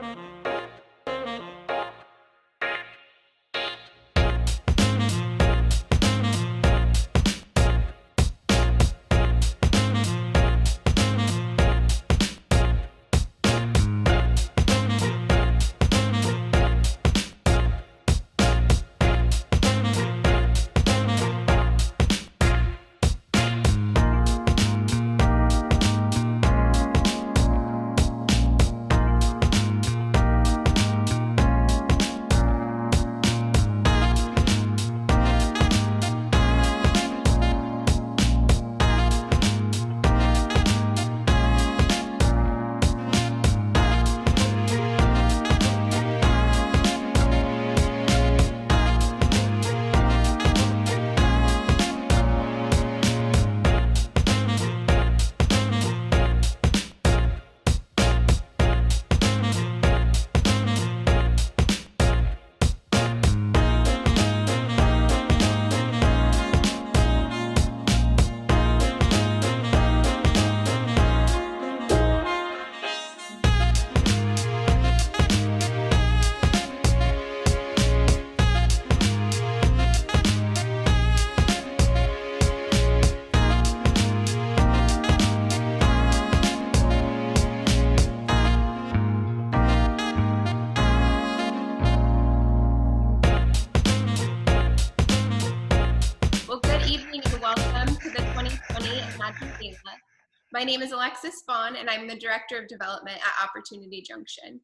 Imagine Gala. My name is Alexis Vaughn, and I'm the Director of Development at Opportunity Junction.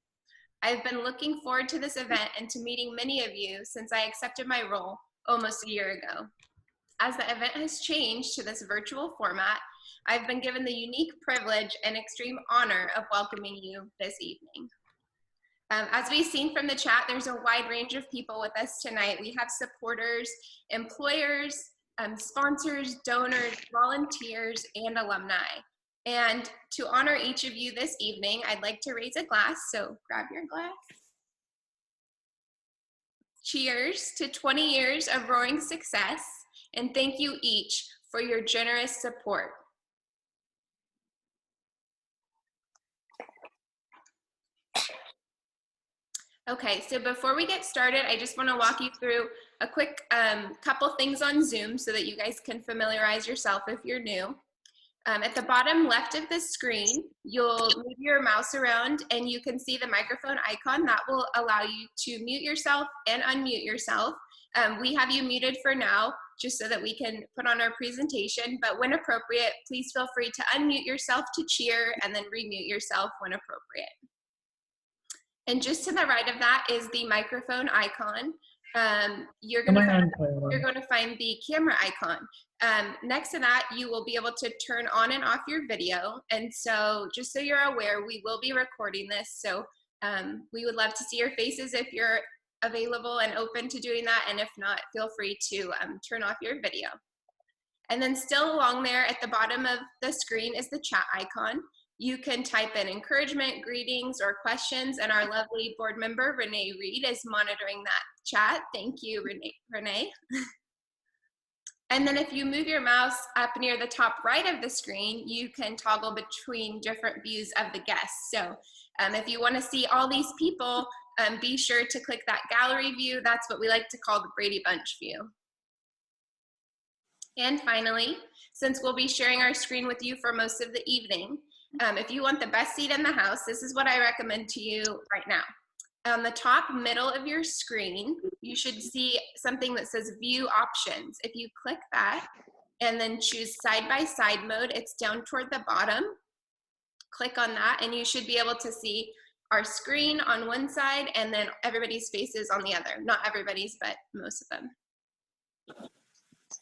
I've been looking forward to this event and to meeting many of you since I accepted my role almost a year ago. As the event has changed to this virtual format, I've been given the unique privilege and extreme honor of welcoming you this evening. As we've seen from the chat, there's a wide range of people with us tonight. We have supporters, employers, sponsors, donors, volunteers, and alumni. And to honor each of you this evening, I'd like to raise a glass, so grab your glass. Cheers to 20 years of roaring success, and thank you each for your generous support. Okay, so before we get started, I just want to walk you through a quick couple things on Zoom so that you guys can familiarize yourself if you're new. At the bottom left of the screen, you'll move your mouse around and you can see the microphone icon. That will allow you to mute yourself and unmute yourself. We have you muted for now, just so that we can put on our presentation, but when appropriate, please feel free to unmute yourself to cheer and then remute yourself when appropriate. And just to the right of that is the microphone icon. You're going to find the camera icon. Next to that, you will be able to turn on and off your video. And so just so you're aware, we will be recording this. So we would love to see your faces if you're available and open to doing that. And if not, feel free to turn off your video. And then still along there at the bottom of the screen is the chat icon. You can type in encouragement, greetings, or questions, and our lovely board member, Renee Reed, is monitoring that chat. Thank you, Renee. And then if you move your mouse up near the top right of the screen, you can toggle between different views of the guests. So if you want to see all these people, be sure to click that gallery view. That's what we like to call the Brady Bunch view. And finally, since we'll be sharing our screen with you for most of the evening, if you want the best seat in the house, this is what I recommend to you right now. On the top middle of your screen, you should see something that says View Options. If you click that and then choose side-by-side mode, it's down toward the bottom. Click on that and you should be able to see our screen on one side and then everybody's faces on the other. Not everybody's, but most of them.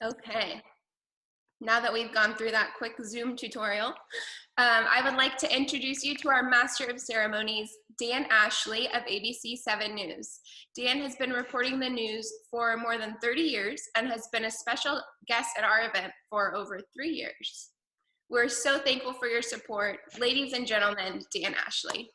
Okay. Now that we've gone through that quick Zoom tutorial, I would like to introduce you to our Master of Ceremonies, Dan Ashley of ABC 7 News. Dan has been reporting the news for more than 30 years and has been a special guest at our event for over 3 years. We're so thankful for your support. Ladies and gentlemen, Dan Ashley.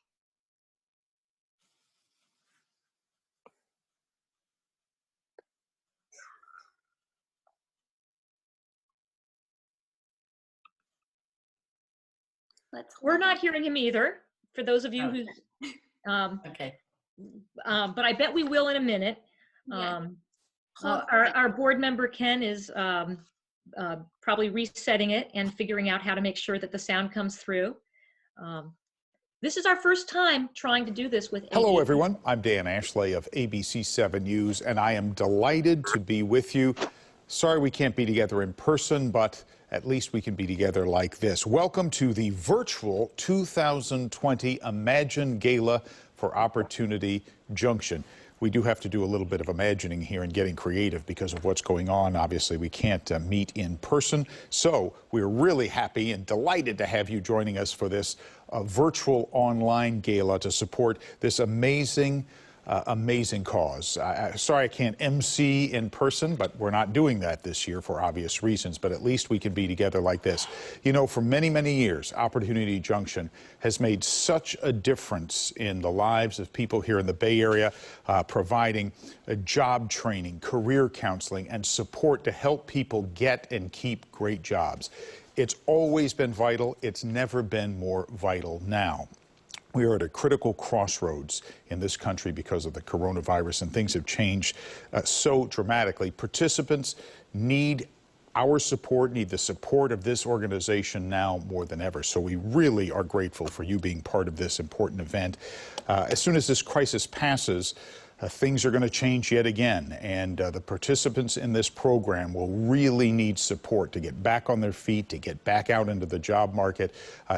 We're not hearing him either. For those of you who Okay. But I bet we will in a minute. Yeah. Our board member, Ken, is probably resetting it and figuring out how to make sure that the sound comes through. This is our first time trying to do this with Hello, everyone. I'm Dan Ashley of ABC 7 News, and I am delighted to be with you. Sorry we can't be together in person, but at least we can be together like this. Welcome to the virtual 2020 Imagine Gala for Opportunity Junction. We do have to do a little bit of imagining here and getting creative because of what's going on. Obviously, we can't meet in person. So we're really happy and delighted to have you joining us for this virtual online gala to support this amazing cause. Sorry I can't MC in person, but we're not doing that this year for obvious reasons, but at least we can be together like this. You know, for many, many years, Opportunity Junction has made such a difference in the lives of people here in the Bay Area, providing job training, career counseling, and support to help people get and keep great jobs. It's always been vital. It's never been more vital now. We are at a critical crossroads in this country because of the coronavirus, and things have changed so dramatically. Participants need our support, need the support of this organization now more than ever. So we really are grateful for you being part of this important event. As soon as this crisis passes, things are going to change yet again, and the participants in this program will really need support to get back on their feet, to get back out into the job market,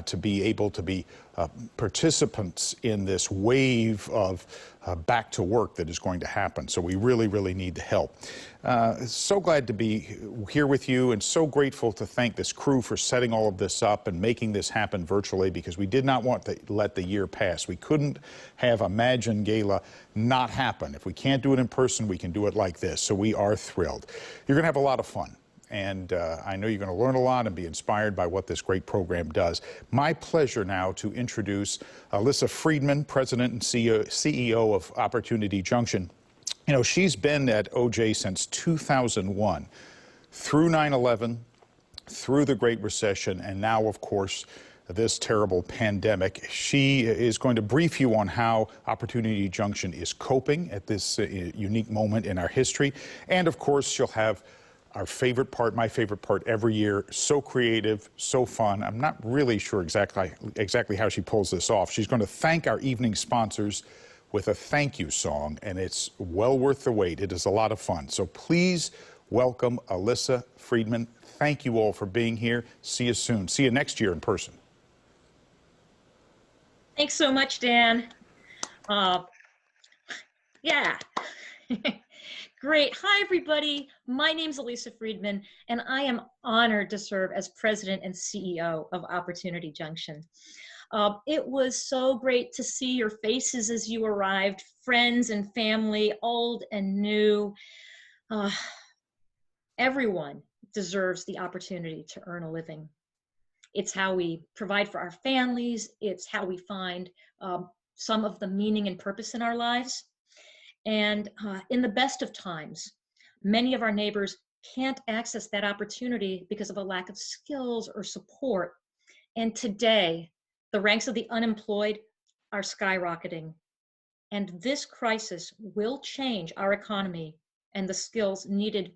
to be able to be participants in this wave of back to work that is going to happen. So we really, really need the help. So glad to be here with you, and so grateful to thank this crew for setting all of this up and making this happen virtually, because we did not want to let the year pass. We couldn't have Imagine Gala not happen. If we can't do it in person, we can do it like this. So we are thrilled. You're going to have a lot of fun. And I know you're going to learn a lot and be inspired by what this great program does. My pleasure now to introduce Alyssa Friedman, President and CEO of Opportunity Junction. You know, she's been at OJ since 2001, through 9/11, through the Great Recession, and now, of course, this terrible pandemic. She is going to brief you on how Opportunity Junction is coping at this unique moment in our history. And, of course, she'll have our favorite part, my favorite part every year, so creative, so fun. I'm not really sure exactly how she pulls this off. She's going to thank our evening sponsors with a thank you song, and it's well worth the wait. It is a lot of fun. So please welcome Alyssa Friedman. Thank you all for being here. See you soon. See you next year in person. Thanks so much, Dan. Yeah. Great. Hi, everybody. My name's Alyssa Friedman, and I am honored to serve as President and CEO of Opportunity Junction. It was so great to see your faces as you arrived, friends and family, old and new. Everyone deserves the opportunity to earn a living. It's how we provide for our families. It's how we find some of the meaning and purpose in our lives. And in the best of times, many of our neighbors can't access that opportunity because of a lack of skills or support. And today, the ranks of the unemployed are skyrocketing. And this crisis will change our economy and the skills needed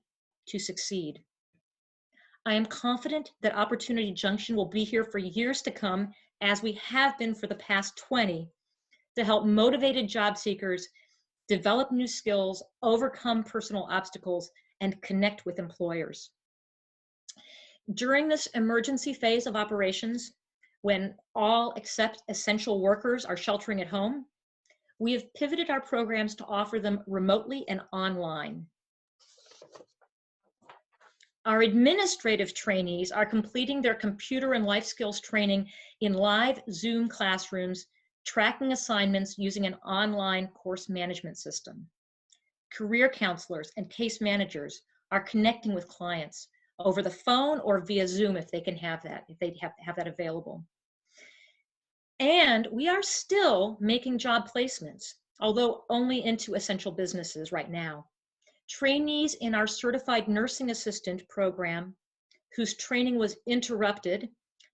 to succeed. I am confident that Opportunity Junction will be here for years to come, as we have been for the past 20, to help motivated job seekers develop new skills, overcome personal obstacles, and connect with employers. During this emergency phase of operations, when all except essential workers are sheltering at home, we have pivoted our programs to offer them remotely and online. Our administrative trainees are completing their computer and life skills training in live Zoom classrooms, tracking assignments using an online course management system. Career counselors and case managers are connecting with clients over the phone or via Zoom if they can have that, if they have that available. And we are still making job placements, although only into essential businesses right now. Trainees in our Certified Nursing Assistant program, whose training was interrupted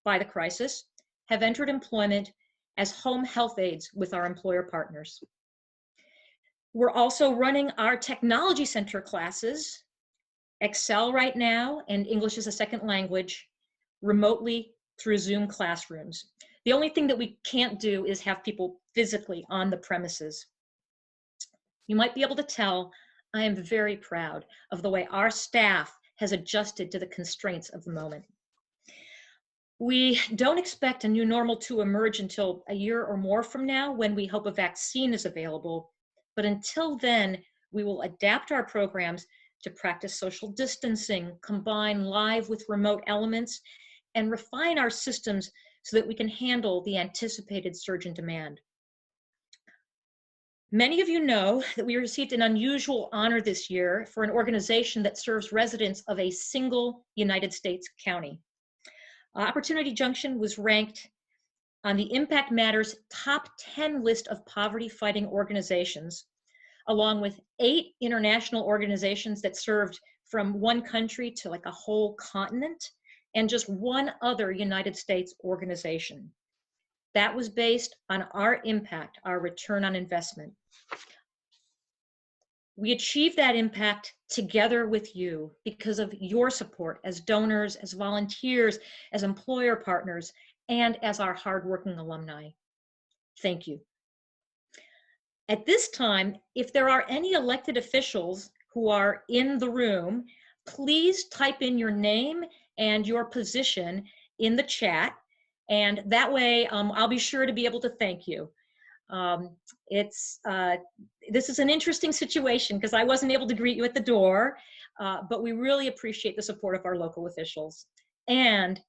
by the crisis, have entered employment as home health aides with our employer partners. We're also running our technology center classes, Excel right now and English as a second language, remotely through Zoom classrooms. The only thing that we can't do is have people physically on the premises. You might be able to tell I am very proud of the way our staff has adjusted to the constraints of the moment. We don't expect a new normal to emerge until a year or more from now, when we hope a vaccine is available. But until then, we will adapt our programs to practice social distancing, combine live with remote elements, and refine our systems so that we can handle the anticipated surge in demand. Many of you know that we received an unusual honor this year for an organization that serves residents of a single United States county. Opportunity Junction was ranked on the Impact Matters top 10 list of poverty-fighting organizations, along with 8 international organizations that served from one country to like a whole continent, and just 1 other United States organization. That was based on our impact, our return on investment. We achieved that impact together with you because of your support as donors, as volunteers, as employer partners, and as our hardworking alumni. Thank you. At this time, if there are any elected officials who are in the room, please type in your name and your position in the chat, and that way I'll be sure to be able to thank you. This is an interesting situation because I wasn't able to greet you at the door, but we really appreciate the support of our local officials. And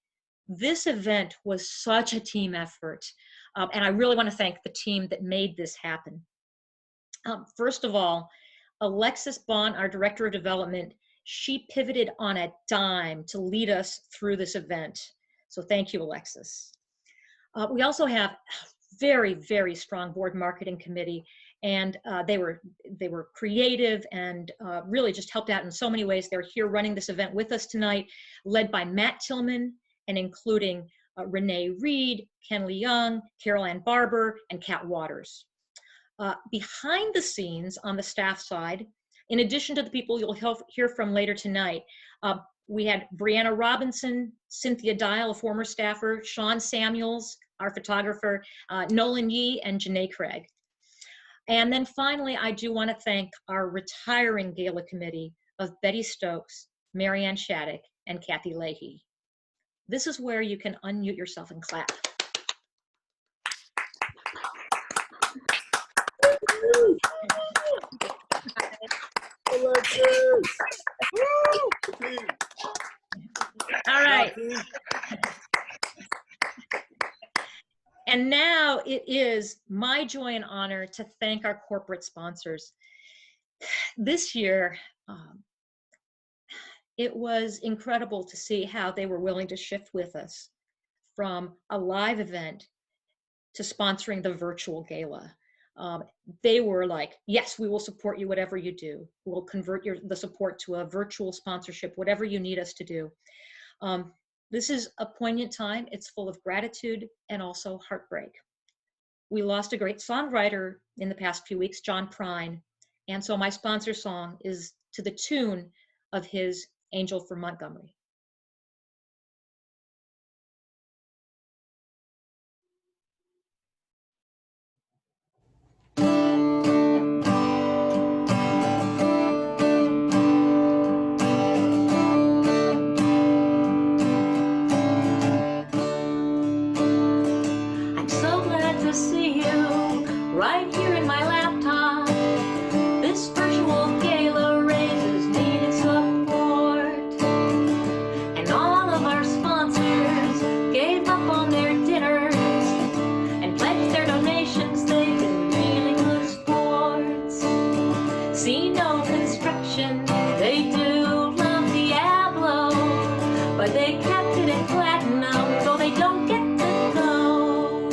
this event was such a team effort, and I really want to thank the team that made this happen. First of all, Alexis Bond, our Director of Development, she pivoted on a dime to lead us through this event. So thank you, Alexis. We also have very, very strong board marketing committee, and they were creative and really just helped out in so many ways. They're here running this event with us tonight, led by Matt Tillman and including Renee Reed, Ken Leung, Carol Ann Barber, and Kat Waters. Behind the scenes on the staff side, in addition to the people you'll hear from later tonight, we had Brianna Robinson, Cynthia Dial, a former staffer, Sean Samuels, our photographer, Nolan Yee, and Janae Craig. And then finally, I do want to thank our retiring gala committee of Betty Stokes, Marianne Shattuck, and Kathy Leahy. This is where you can unmute yourself and clap. All right. And now it is my joy and honor to thank our corporate sponsors. This year, it was incredible to see how they were willing to shift with us from a live event to sponsoring the virtual gala. They were like, yes, we will support you, whatever you do. We'll convert the support to a virtual sponsorship, whatever you need us to do. This is a poignant time. It's full of gratitude and also heartbreak. We lost a great songwriter in the past few weeks, John Prine. And so my sponsor song is to the tune of his Angel from Montgomery. Right here in my laptop, this virtual gala raises needed support. And all of our sponsors gave up on their dinners and pledged their donations. They've been really good sports. See no construction, they do love Diablo, but they kept it at platinum, though they don't get to go.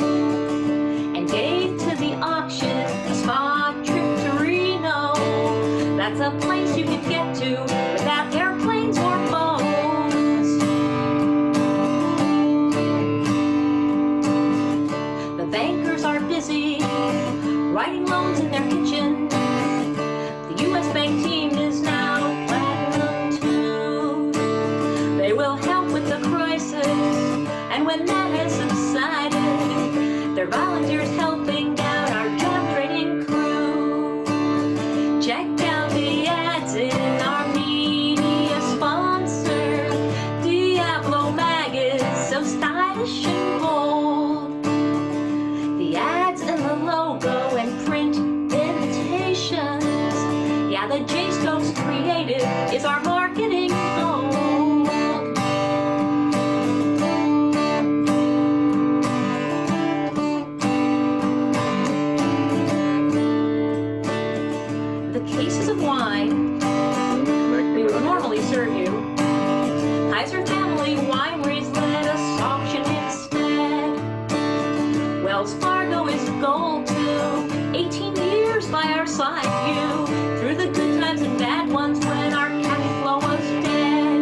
And gave to the auction a spa trip to Reno. That's a place you can get to without airplanes or boats. The banker writing loans in their kitchen. The U.S. Bank team is now platinum too. They will help with the crisis, and when that has subsided, they're volunteers helping out our job training crew. Check out the ads in our media sponsor. Diablo Mag is so stylish and bold. The ads and the logo and print invitations. Yeah, the J Stokes Creative is our marketing gold. The cases of wine we would normally serve you, Kaiser Family Wineries let us auction instead. Wells Fargo is gold too, 18 years by our side view, through the good times and bad ones when our cash flow was dead.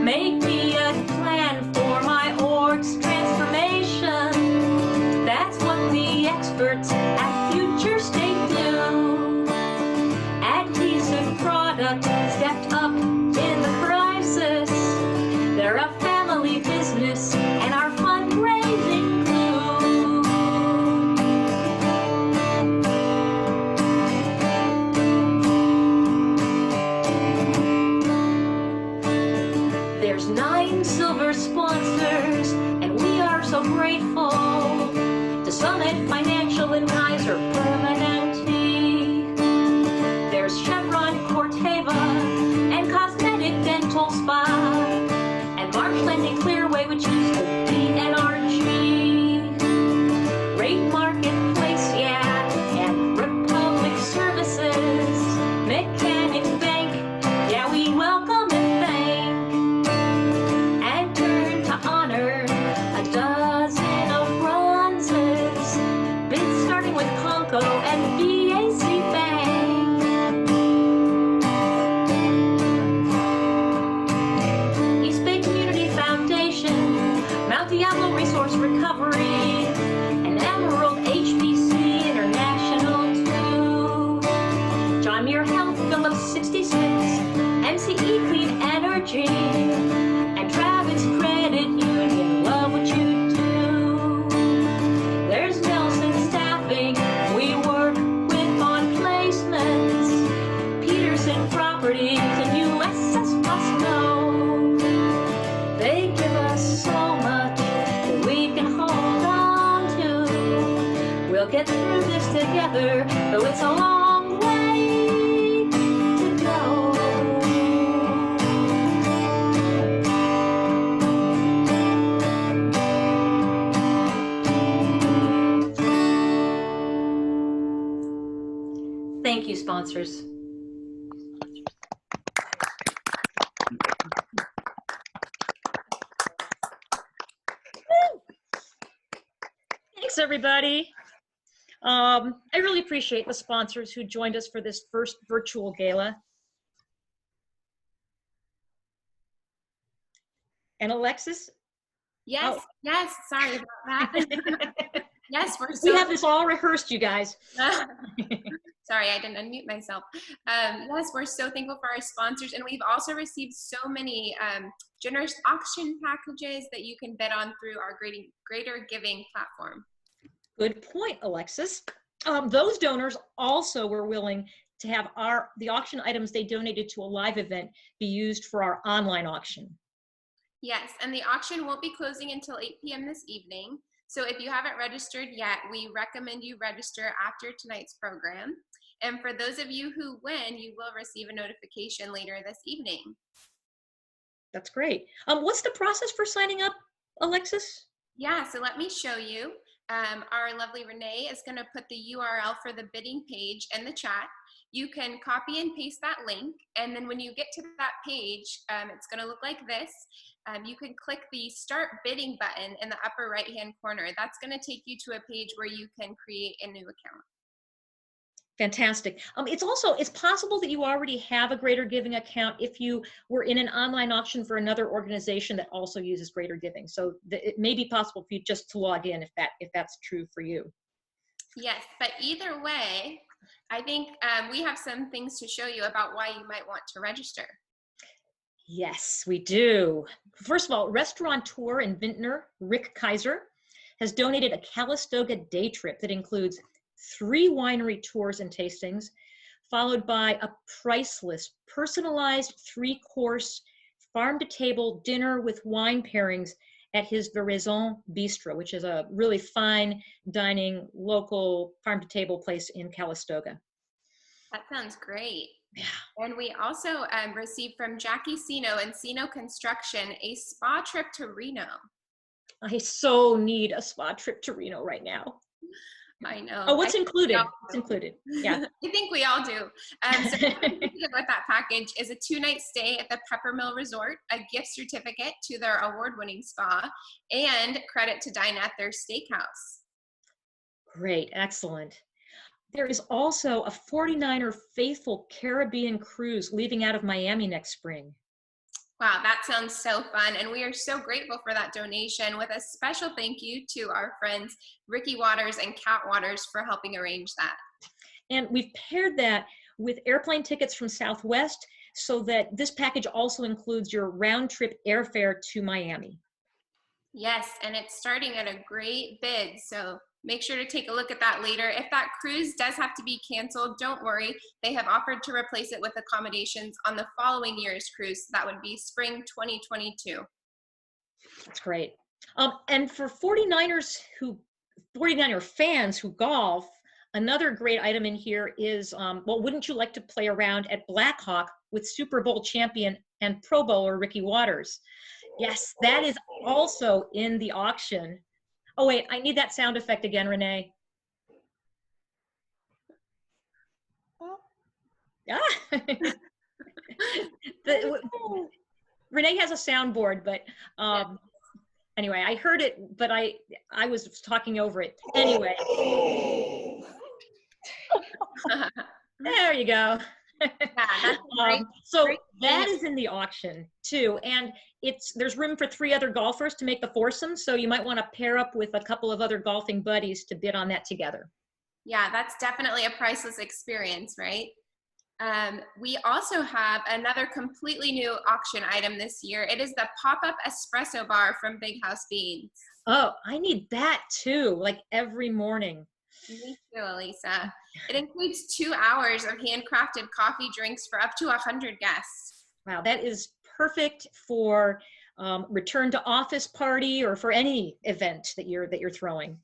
Make me a plan for my org's transformation. That's what the experts at Future State do. Adhesive product stepped up in the crisis. They're a family business and our fundraising crew. There's 9 silver sponsors, and we are so grateful to Summit Financial and Kaiser Permanente. There's Chevron, Corteva, and Cosmetic Dental Spa, and Marshland and Clearway, which used to be NRG. Rate Marketplace, yeah, and Republic Services. Mechanics Bank, yeah, we welcome and thank. And turn to honor a dozen of bronzes, bids starting with Conco and BAC Bank. East Bay Community Foundation, Mount Diablo Resource Recovery, and Emerald HBC International too. John Muir Health, Phillips 66, MCE Clean Energy, and Travis Credit Union, love what you do. There's Nelson Staffing, we work with on placements, Peterson Properties, and USS Fosco. They give us so much that we can hold on to. We'll get through this together, though it's a long way to go. Thank you, sponsors. Thanks, everybody. I really appreciate the sponsors who joined us for this first virtual gala. And Alexis? Yes, Oh. yes, sorry about that. Yes, we're We so have this all rehearsed, you guys. sorry, I didn't unmute myself. Yes, we're so thankful for our sponsors, and we've also received so many generous auction packages that you can bid on through our Greater Giving platform. Good point, Alexis. Those donors also were willing to have the auction items they donated to a live event be used for our online auction. Yes, and the auction won't be closing until 8 p.m. this evening. So if you haven't registered yet, we recommend you register after tonight's program. And for those of you who win, you will receive a notification later this evening. That's great. What's the process for signing up, Alexis? Yeah, so let me show you. Our lovely Renee is going to put the URL for the bidding page in the chat. You can copy and paste that link, and then when you get to that page, it's going to look like this. You can click the Start Bidding button in the upper right-hand corner. That's going to take you to a page where you can create a new account. Fantastic. It's possible that you already have a Greater Giving account if you were in an online auction for another organization that also uses Greater Giving. So it may be possible for you just to log in if that's true for you. Yes, but either way, I think we have some things to show you about why you might want to register. Yes, we do. First of all, restaurateur and vintner Rick Kaiser has donated a Calistoga day trip that includes 3 winery tours and tastings, followed by a priceless, personalized 3-course farm-to-table dinner with wine pairings at his Veraison Bistro, which is a really fine dining, local farm-to-table place in Calistoga. That sounds great. Yeah. And we also received from Jackie Sino and Sino Construction a spa trip to Reno. I so need a spa trip to Reno right now. I know. Oh, what's included? What's included? Yeah. I think we all do. So with that package is a 2-night stay at the Peppermill Resort, a gift certificate to their award-winning spa, and credit to dine at their steakhouse. Great, excellent. There is also a 49er Faithful Caribbean cruise leaving out of Miami next spring. Wow, that sounds so fun. And we are so grateful for that donation, with a special thank you to our friends Ricky Waters and Kat Waters for helping arrange that. And we've paired that with airplane tickets from Southwest so that this package also includes your round trip airfare to Miami. Yes, and it's starting at a great bid, so make sure to take a look at that later. If that cruise does have to be canceled, don't worry. They have offered to replace it with accommodations on the following year's cruise. So that would be spring 2022. That's great. And for 49er fans who golf, another great item in here is, well, wouldn't you like to play around at Blackhawk with Super Bowl champion and Pro Bowler Ricky Waters? Yes, that is also in the auction. Oh, wait, I need that sound effect again, Renee. Ah. Renee has a soundboard, but anyway, I heard it, but I was talking over it. Anyway. There you go. So that is in the auction too, and there's room for 3 other golfers to make the foursome, so you might want to pair up with a couple of other golfing buddies to bid on that together. Yeah, that's definitely a priceless experience, right? We also have another completely new auction item this year. It is the pop-up espresso bar from Big House Beans. Oh, I need that too, like every morning. Me too, Elisa. It includes 2 hours of handcrafted coffee drinks for up to 100 guests. Wow, that is perfect for return to office party or for any event that you're throwing.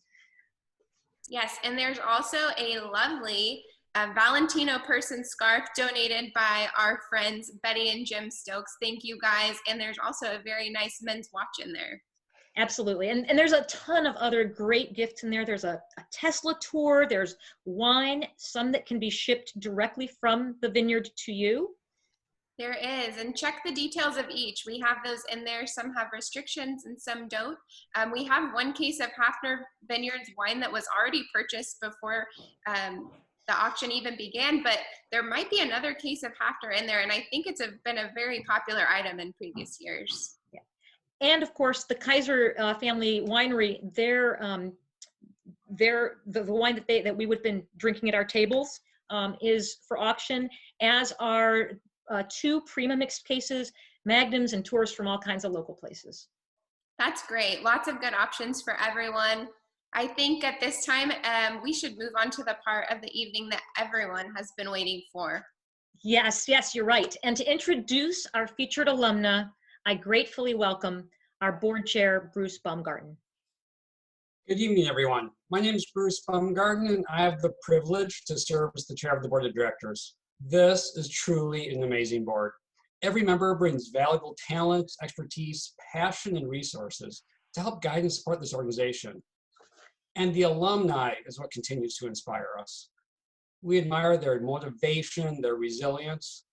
Yes, and there's also a lovely Valentino person scarf donated by our friends Betty and Jim Stokes. Thank you guys. And there's also a very nice men's watch in there. Absolutely. And there's a ton of other great gifts in there. There's a Tesla tour, there's wine, some that can be shipped directly from the vineyard to you. There is, and check the details of each. We have those in there. Some have restrictions and some don't. We have 1 case of Hafner Vineyards wine that was already purchased before the auction even began, but there might be another case of Hafner in there, and I think it's been a very popular item in previous years. Yeah. And of course, the Kaiser family winery, the wine that we would have been drinking at our tables is for auction, as are 2 Prima mixed cases, Magnums, and tours from all kinds of local places. That's great. Lots of good options for everyone. I think at this time, we should move on to the part of the evening that everyone has been waiting for. Yes, you're right. And to introduce our featured alumna, I gratefully welcome our board chair, Bruce Baumgarten. Good evening, everyone. My name is Bruce Baumgarten, and I have the privilege to serve as the chair of the board of directors. This is truly an amazing board. Every member brings valuable talent, expertise, passion, and resources to help guide and support this organization. And the alumni is what continues to inspire us. We admire their motivation, their resilience.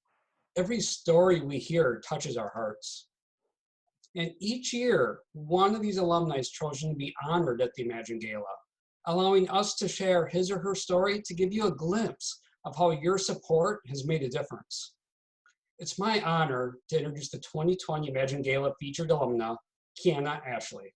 Every story we hear touches our hearts. And each year, one of these alumni is chosen to be honored at the Imagine Gala, allowing us to share his or her story to give you a glimpse of how your support has made a difference. It's my honor to introduce the 2020 Imagine Gala featured alumna, Kiana Ashley.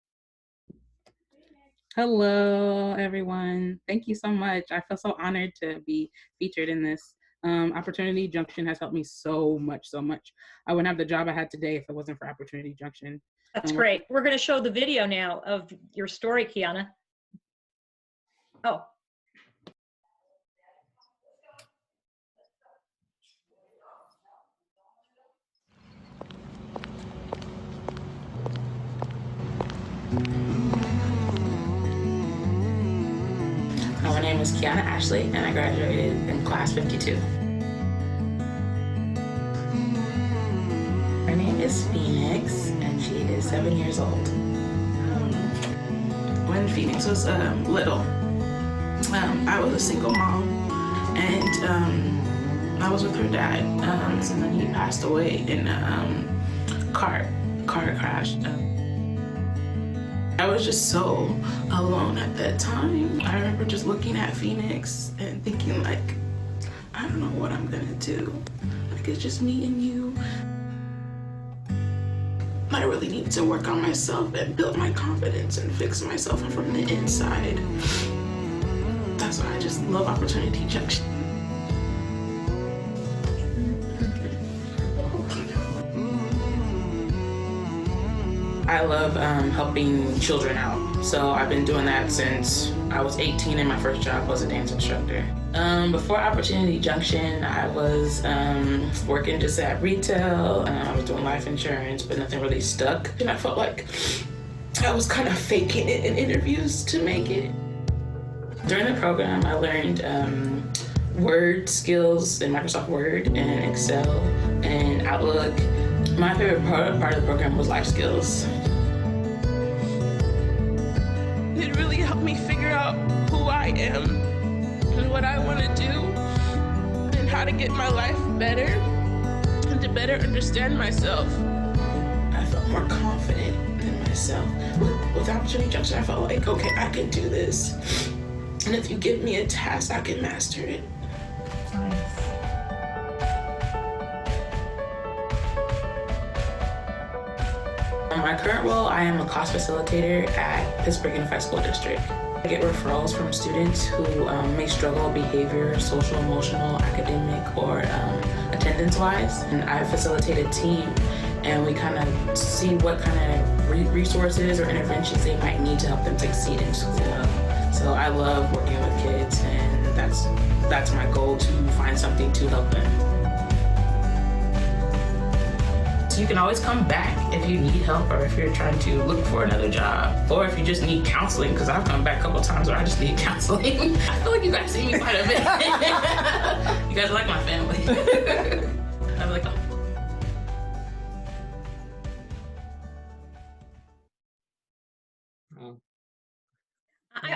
Hello, everyone. Thank you so much. I feel so honored to be featured in this. Opportunity Junction has helped me so much, so much. I wouldn't have the job I had today if it wasn't for Opportunity Junction. That's great. We're going to show the video now of your story, Kiana. Oh. My name is Kiana Ashley, and I graduated in class 52. Her name is Phoenix, and she is 7 years old. When Phoenix was little, I was a single mom, and I was with her dad, and then he passed away in a car crash. I was just so alone at that time. I remember just looking at Phoenix and thinking like, I don't know what I'm gonna do. Like, it's just me and you. I really needed to work on myself and build my confidence and fix myself from the inside. That's why I just love Opportunity Junction. I love helping children out. So I've been doing that since I was 18 and my first job was a dance instructor. Before Opportunity Junction, I was working just at retail. I was doing life insurance, but nothing really stuck. And I felt like I was kind of faking it in interviews to make it. During the program, I learned Word skills in Microsoft Word and Excel and Outlook. My favorite part of the program was life skills. It really helped me figure out who I am and what I want to do and how to get my life better and to better understand myself. I felt more confident in myself. With Opportunity Junction, I felt like, okay, I can do this. And if you give me a task, I can master it. In my current role, I am a class facilitator at Pittsburgh Unified School District. I get referrals from students who may struggle behavior, social, emotional, academic, or attendance-wise. And I facilitate a team, and we kind of see what kind of resources or interventions they might need to help them succeed in school. So I love working with kids, and that's my goal, to find something to help them. You can always come back if you need help or if you're trying to look for another job or if you just need counseling, because I've come back a couple times where I just need counseling. I feel like you guys see me quite a bit. You guys are like my family. I'm like,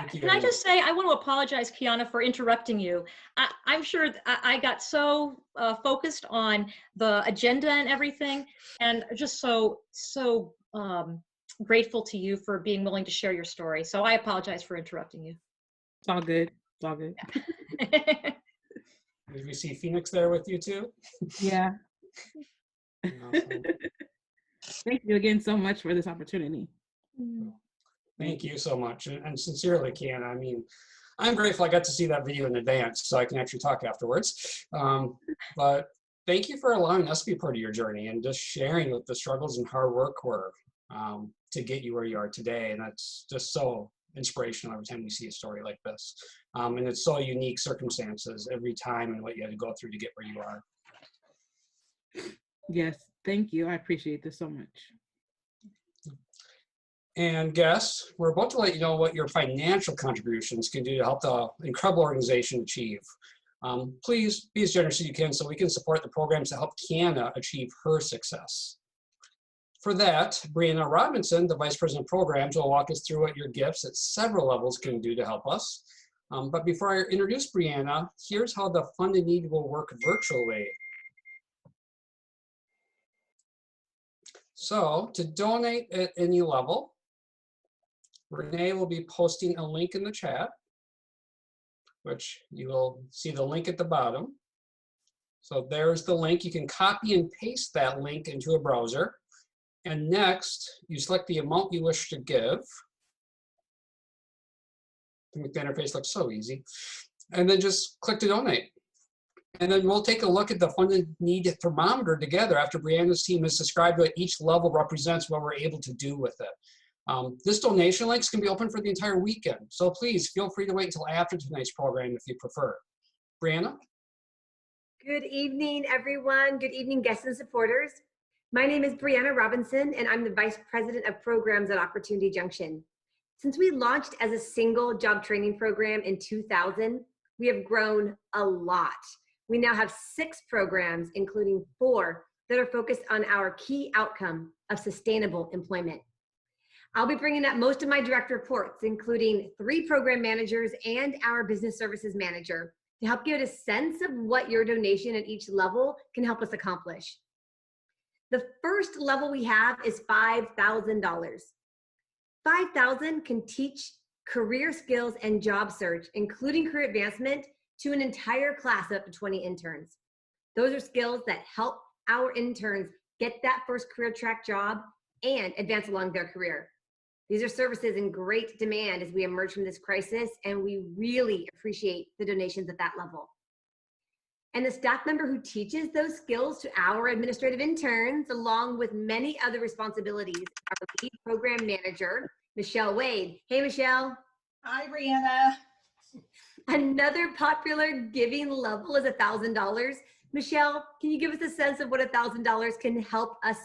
Can I just say, I want to apologize, Kiana, for interrupting you. I'm sure I got so focused on the agenda and everything, and just so grateful to you for being willing to share your story. So I apologize for interrupting you. It's all good. It's all good. Did we see Phoenix there with you too? Yeah. Awesome. Thank you again so much for this opportunity. Thank you so much, and sincerely, Kiana. I mean, I'm grateful I got to see that video in advance so I can actually talk afterwards. But thank you for allowing us to be part of your journey and just sharing what the struggles and hard work were to get you where you are today. And that's just so inspirational every time we see a story like this. And it's so unique circumstances every time and what you had to go through to get where you are. Yes, thank you. I appreciate this so much. And guests, we're about to let you know what your financial contributions can do to help the incredible organization achieve. Please be as generous as you can so we can support the programs that help Kiana achieve her success. For that, Brianna Robinson, the Vice President of Programs, will walk us through what your gifts at several levels can do to help us. But before I introduce Brianna, here's how the Fund in Need will work virtually. So to donate at any level, Renee will be posting a link in the chat, which you will see the link at the bottom. So there's the link. You can copy and paste that link into a browser. And next, you select the amount you wish to give. to make the interface look so easy. And then just click to donate. And then we'll take a look at the funded need thermometer together after Brianna's team has described what each level represents, what we're able to do with it. This donation links can be open for the entire weekend. So please feel free to wait until after tonight's program if you prefer. Brianna? Good evening, everyone. Good evening, guests and supporters. My name is Brianna Robinson, and I'm the Vice President of Programs at Opportunity Junction. Since we launched as a single job training program in 2000, we have grown a lot. We now have 6 programs, including 4 that are focused on our key outcome of sustainable employment. I'll be bringing up most of my direct reports, including 3 program managers and our business services manager, to help give a sense of what your donation at each level can help us accomplish. The first level we have is $5,000. $5,000 can teach career skills and job search, including career advancement, to an entire class of up to 20 interns. Those are skills that help our interns get that first career track job and advance along their career. These are services in great demand as we emerge from this crisis, and we really appreciate the donations at that level. And the staff member who teaches those skills to our administrative interns, along with many other responsibilities, our lead program manager, Michelle Wade. Hey, Michelle. Hi, Brianna. Another popular giving level is $1,000. Michelle, can you give us a sense of what $1,000 can help us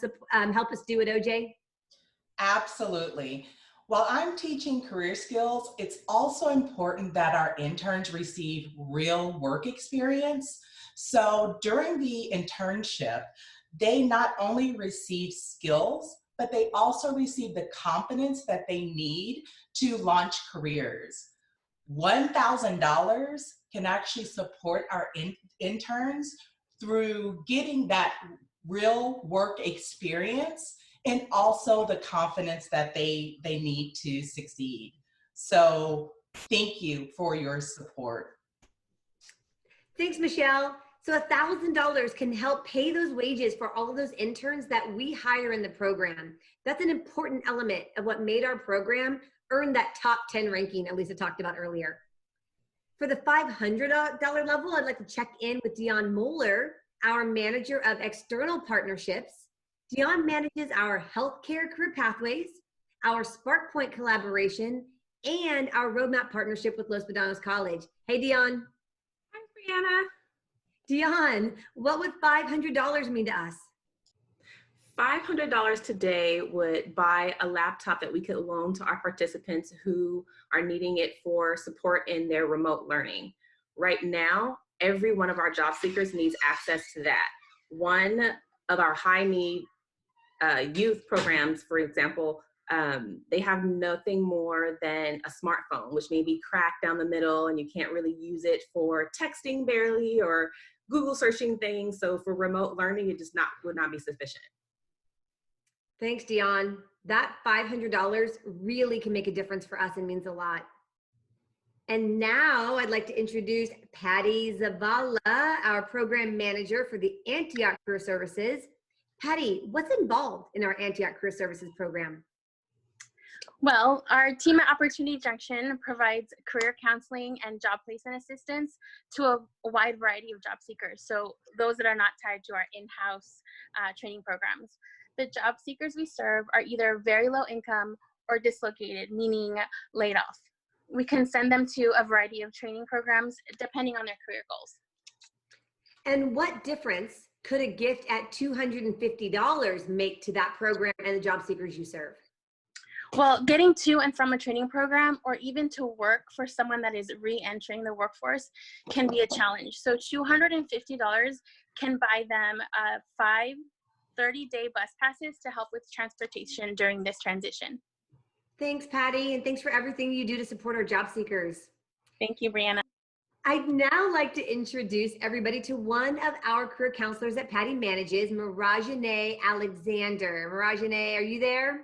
do at OJ? Absolutely. While I'm teaching career skills, it's also important that our interns receive real work experience. So during the internship, they not only receive skills, but they also receive the confidence that they need to launch careers. $1,000 can actually support our interns through getting that real work experience and also the confidence that they need to succeed. So thank you for your support. Thanks, Michelle. So $1,000 can help pay those wages for all of those interns that we hire in the program. That's an important element of what made our program earn that top 10 ranking that Lisa talked about earlier. For the $500 level, I'd like to check in with Dion Moeller, our manager of external partnerships. Dion manages our healthcare career pathways, our Spark Point collaboration, and our roadmap partnership with Los Medanos College. Hey, Dion. Hi, Brianna. Dion, what would $500 mean to us? $500 today would buy a laptop that we could loan to our participants who are needing it for support in their remote learning. Right now, every one of our job seekers needs access to that. One of our high need youth programs, for example, they have nothing more than a smartphone, which may be cracked down the middle and you can't really use it for texting barely or Google searching things. So for remote learning, it just would not be sufficient. Thanks, Dion. That $500 really can make a difference for us and means a lot. And now I'd like to introduce Patty Zavala, our program manager for the Antioch Career Services. Patty, what's involved in our Antioch Career Services program? Well, our team at Opportunity Junction provides career counseling and job placement assistance to a wide variety of job seekers. So those that are not tied to our in-house training programs. The job seekers we serve are either very low income or dislocated, meaning laid off. We can send them to a variety of training programs depending on their career goals. And what difference could a gift at $250 make to that program and the job seekers you serve? Well, getting to and from a training program or even to work for someone that is re-entering the workforce can be a challenge. So $250 can buy them 5 30-day bus passes to help with transportation during this transition. Thanks, Patty, and thanks for everything you do to support our job seekers. Thank you, Brianna. I'd now like to introduce everybody to one of our career counselors that Patty manages, Mirajane Alexander. Mirajane, are you there?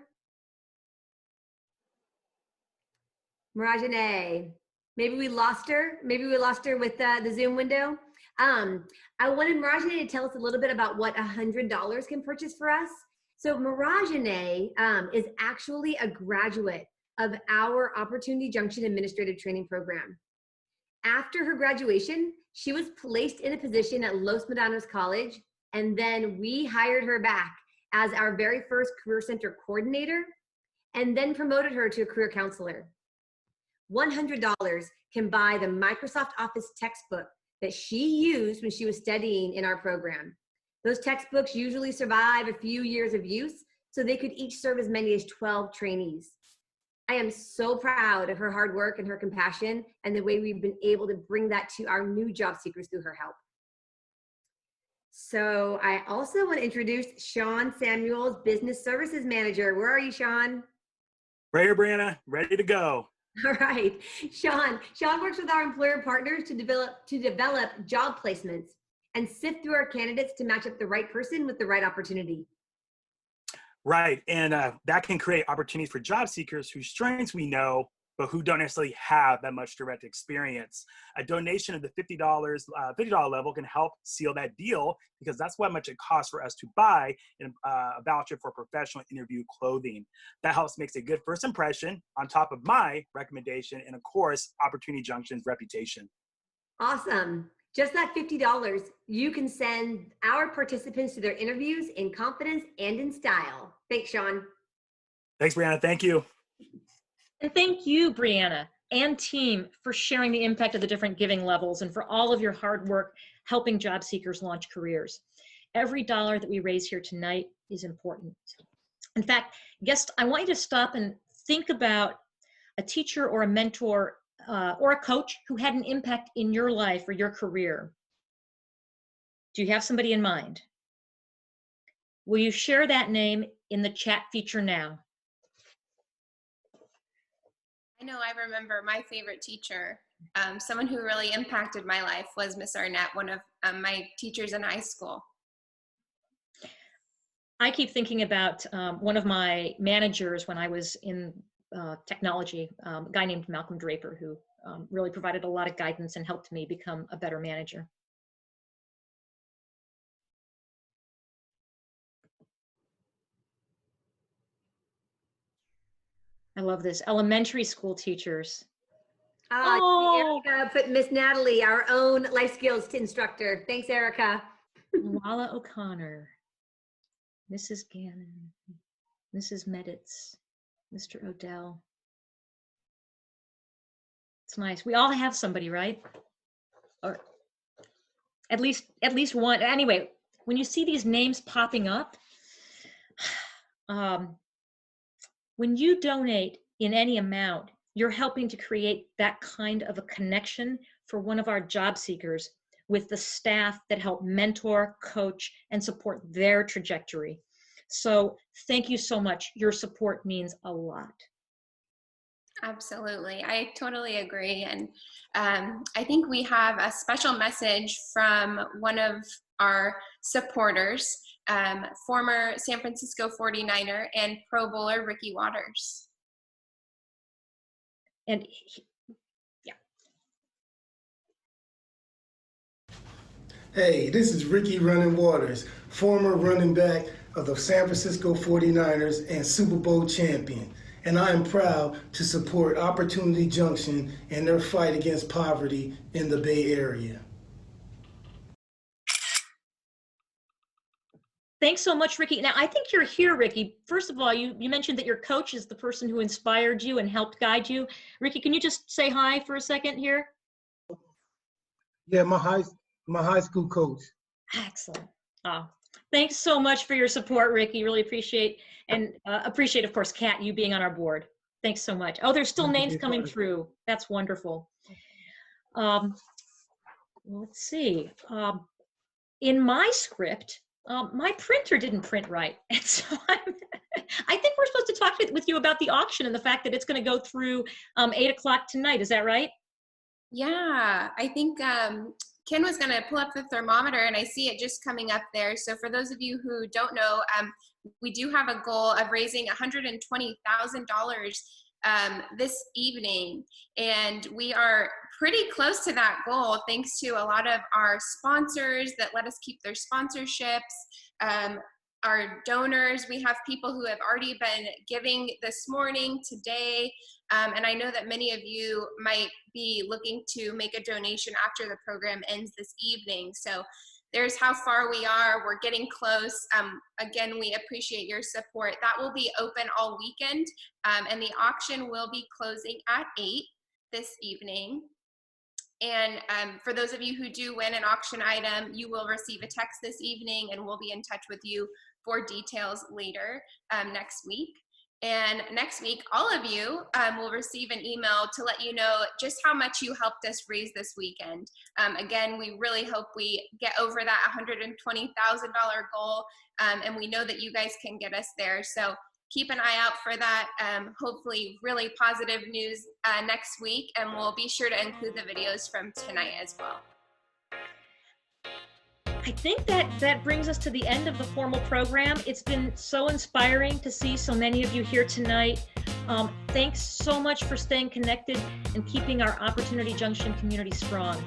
Mirajane, maybe we lost her. Maybe we lost her with the Zoom window. I wanted Mirajane to tell us a little bit about what $100 can purchase for us. So Mirajane is actually a graduate of our Opportunity Junction Administrative Training Program. After her graduation, she was placed in a position at Los Medanos College, and then we hired her back as our very first Career Center coordinator, and then promoted her to a career counselor. $100 can buy the Microsoft Office textbook that she used when she was studying in our program. Those textbooks usually survive a few years of use, so they could each serve as many as 12 trainees. I am so proud of her hard work and her compassion and the way we've been able to bring that to our new job seekers through her help. So I also want to introduce Sean Samuels, Business Services Manager. Where are you, Sean? Right here, Brianna, ready to go. All right, Sean works with our employer partners to develop job placements and sift through our candidates to match up the right person with the right opportunity. Right, and that can create opportunities for job seekers whose strengths we know, but who don't necessarily have that much direct experience. A donation of the $50 level can help seal that deal, because that's what much it costs for us to buy a voucher for professional interview clothing. That helps makes a good first impression on top of my recommendation and, of course, Opportunity Junction's reputation. Awesome. Just that $50, you can send our participants to their interviews in confidence and in style. Thanks, Sean. Thanks, Brianna. Thank you. And thank you, Brianna and team, for sharing the impact of the different giving levels and for all of your hard work helping job seekers launch careers. Every dollar that we raise here tonight is important. In fact, guests, I want you to stop and think about a teacher or a mentor or a coach who had an impact in your life or your career. Do you have somebody in mind? Will you share that name in the chat feature now? I know I remember my favorite teacher, someone who really impacted my life was Miss Arnett, one of my teachers in high school. I keep thinking about one of my managers when I was in technology, a guy named Malcolm Draper, who really provided a lot of guidance and helped me become a better manager. I love this. Elementary school teachers. Oh, Erica put Miss Natalie, our own life skills instructor. Thanks, Erica. Walla O'Connor, Mrs. Gannon, Mrs. Meditz, Mr. Odell. It's nice. We all have somebody, right? Or at least one. Anyway, when you see these names popping up, when you donate in any amount, you're helping to create that kind of a connection for one of our job seekers with the staff that help mentor, coach, and support their trajectory. So thank you so much. Your support means a lot. Absolutely. I totally agree. And I think we have a special message from one of our supporters, former San Francisco 49er and Pro Bowler Ricky Waters. And yeah. Hey, this is Ricky Running Waters, former running back of the San Francisco 49ers and Super Bowl champion. And I am proud to support Opportunity Junction in their fight against poverty in the Bay Area. Thanks so much, Ricky. Now, I think you're here, Ricky. First of all, you mentioned that your coach is the person who inspired you and helped guide you. Ricky, can you just say hi for a second here? Yeah, my high school coach. Excellent. Oh, thanks so much for your support, Ricky. Really appreciate, and appreciate, of course, Kat, you being on our board. Thanks so much. Oh, there's still names coming through. That's wonderful. Let's see. In my script, my printer didn't print right. And so I think we're supposed to talk with you about the auction and the fact that it's going to go through 8 o'clock tonight. Is that right? Yeah, I think Ken was going to pull up the thermometer, and I see it just coming up there. So for those of you who don't know, we do have a goal of raising $120,000 this evening, and we are pretty close to that goal thanks to a lot of our sponsors that let us keep their sponsorships. our donors. We have people who have already been giving this morning, today, and I know that many of you might be looking to make a donation after the program ends this evening. So there's how far we are. We're getting close. Again, we appreciate your support. That will be open all weekend, and the auction will be closing at 8 this evening. And for those of you who do win an auction item, you will receive a text this evening, and we'll be in touch with you for details later next week. And next week, all of you will receive an email to let you know just how much you helped us raise this weekend. Again, we really hope we get over that $120,000 goal, and we know that you guys can get us there. So keep an eye out for that. Hopefully really positive news next week, and we'll be sure to include the videos from tonight as well. I think that brings us to the end of the formal program. It's been so inspiring to see so many of you here tonight. Thanks so much for staying connected and keeping our Opportunity Junction community strong.